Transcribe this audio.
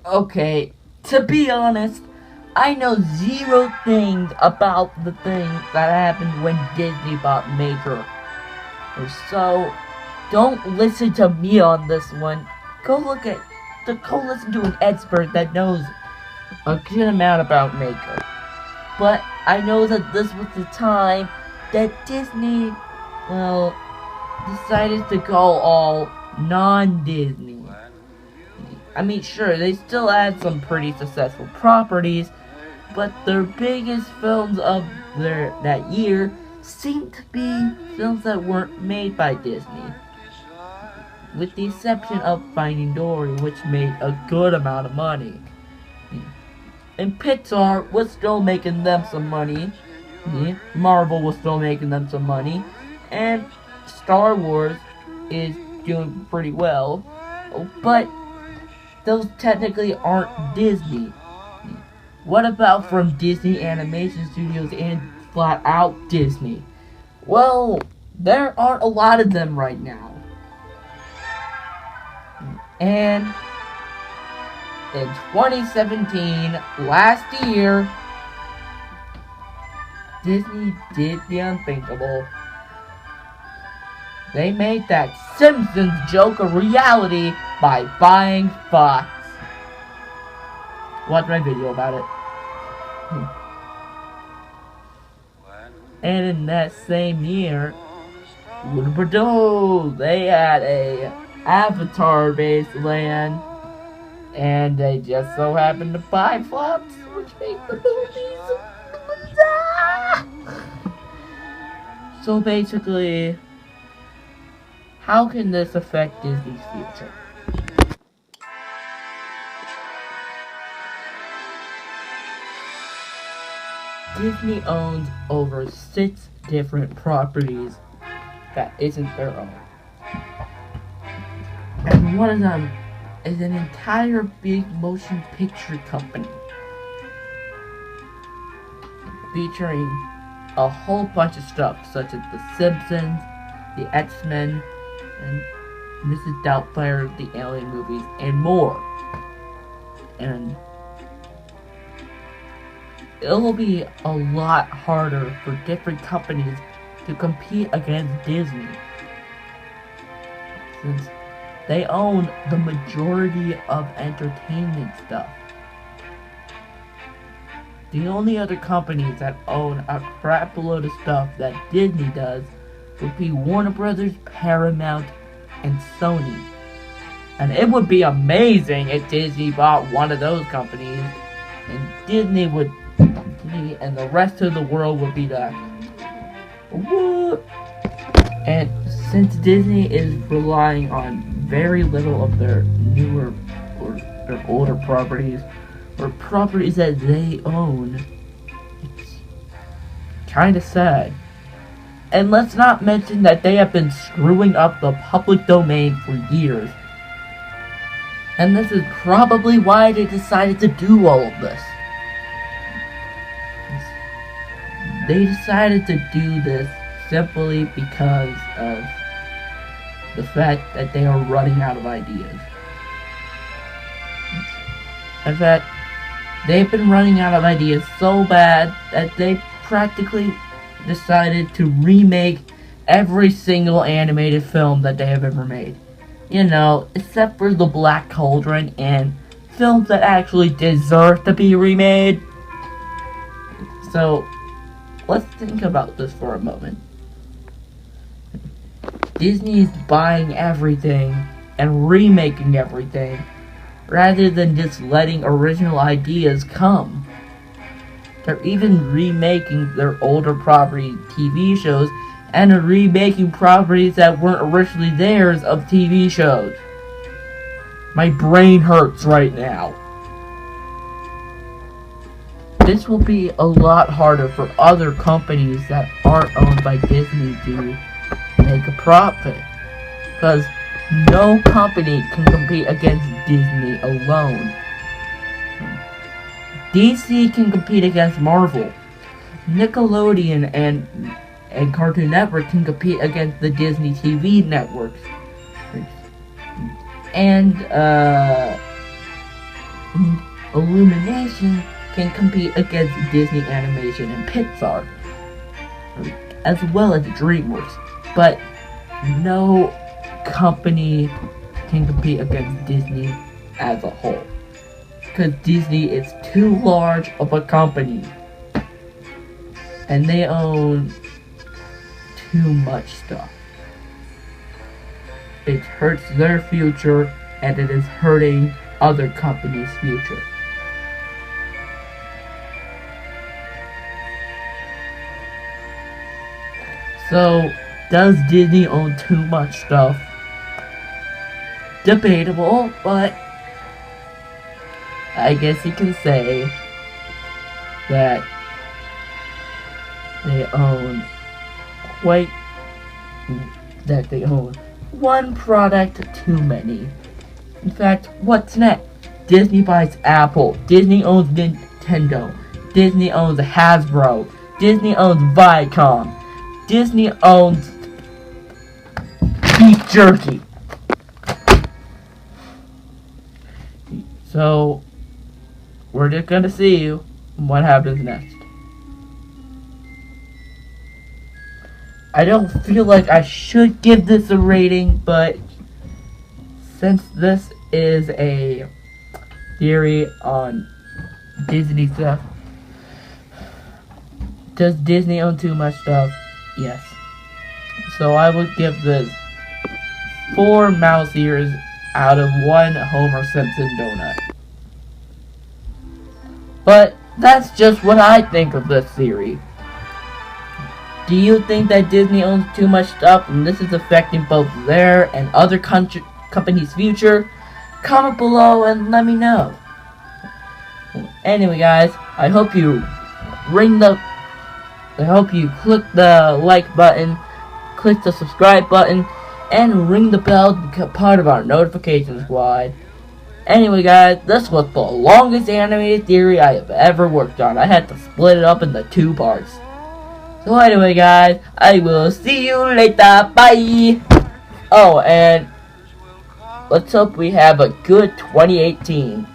Okay, to be honest, I know zero things about the thing that happened when Disney bought Maker. So, don't listen to me on this one. Go listen to an expert that knows a good amount about Maker. But I know that this was the time that Disney, well, decided to go all non-Disney. I mean, sure, they still had some pretty successful properties, but their biggest films of that year seemed to be films that weren't made by Disney. With the exception of Finding Dory, which made a good amount of money. And Pixar was still making them some money. Marvel was still making them some money. And Star Wars is doing pretty well. But those technically aren't Disney. What about from Disney Animation Studios and flat out Disney? Well, there aren't a lot of them right now. And in 2017, last year, Disney did the unthinkable. They made that Simpsons joke a reality by buying Fox. Watch my video about it. And in that same year, they had a Avatar-based land, and they just so happened to buy Fox, which made the movies. So basically, how can this affect Disney's future? Disney owns over 6 different properties that isn't their own. And one of them is an entire big motion picture company featuring a whole bunch of stuff such as The Simpsons, The X-Men, and Mrs. Doubtfire, the Alien movies, and more. And it'll be a lot harder for different companies to compete against Disney, since they own the majority of entertainment stuff. The only other companies that own a crap load of stuff that Disney does would be Warner Brothers, Paramount, and Sony. And it would be amazing if Disney bought one of those companies, and Disney and the rest of the world would be like, what? And since Disney is relying on very little of their newer or their older properties, or properties that they own, it's kinda sad. And let's not mention that they have been screwing up the public domain for years. And this is probably why they decided to do all of this. They decided to do this simply because of the fact that they are running out of ideas. In fact, they've been running out of ideas so bad that they practically decided to remake every single animated film that they have ever made. You know, except for The Black Cauldron and films that actually deserve to be remade. So, let's think about this for a moment. Disney is buying everything and remaking everything, rather than just letting original ideas come. They're even remaking their older property TV shows and are remaking properties that weren't originally theirs of TV shows. My brain hurts right now. This will be a lot harder for other companies that aren't owned by Disney to make a profit, because no company can compete against Disney alone. DC can compete against Marvel. Nickelodeon and Cartoon Network can compete against the Disney TV networks. And Illumination can compete against Disney Animation and Pixar, as well as DreamWorks, but no company can compete against Disney as a whole, because Disney is too large of a company, and they own too much stuff. It hurts their future, and it is hurting other companies' future. So, does Disney own too much stuff? Debatable, but I guess you can say that they own one product too many. In fact, what's next? Disney buys Apple. Disney owns Nintendo. Disney owns Hasbro. Disney owns Viacom. Disney owns beef jerky. So, we're just gonna see what happens next. I don't feel like I should give this a rating, but since this is a theory on Disney stuff, does Disney own too much stuff? Yes. So I would give this 4 mouse ears out of 1 Homer Simpson donut. But that's just what I think of this theory. Do you think that Disney owns too much stuff and this is affecting both their and other companies' future? Comment below and let me know. Anyway guys, I hope you click the like button, click the subscribe button, and ring the bell to become part of our notification squad. Anyway guys, this was the longest animated theory I have ever worked on. I had to split it up into 2 parts. So anyway guys, I will see you later. Bye! Oh, and let's hope we have a good 2018.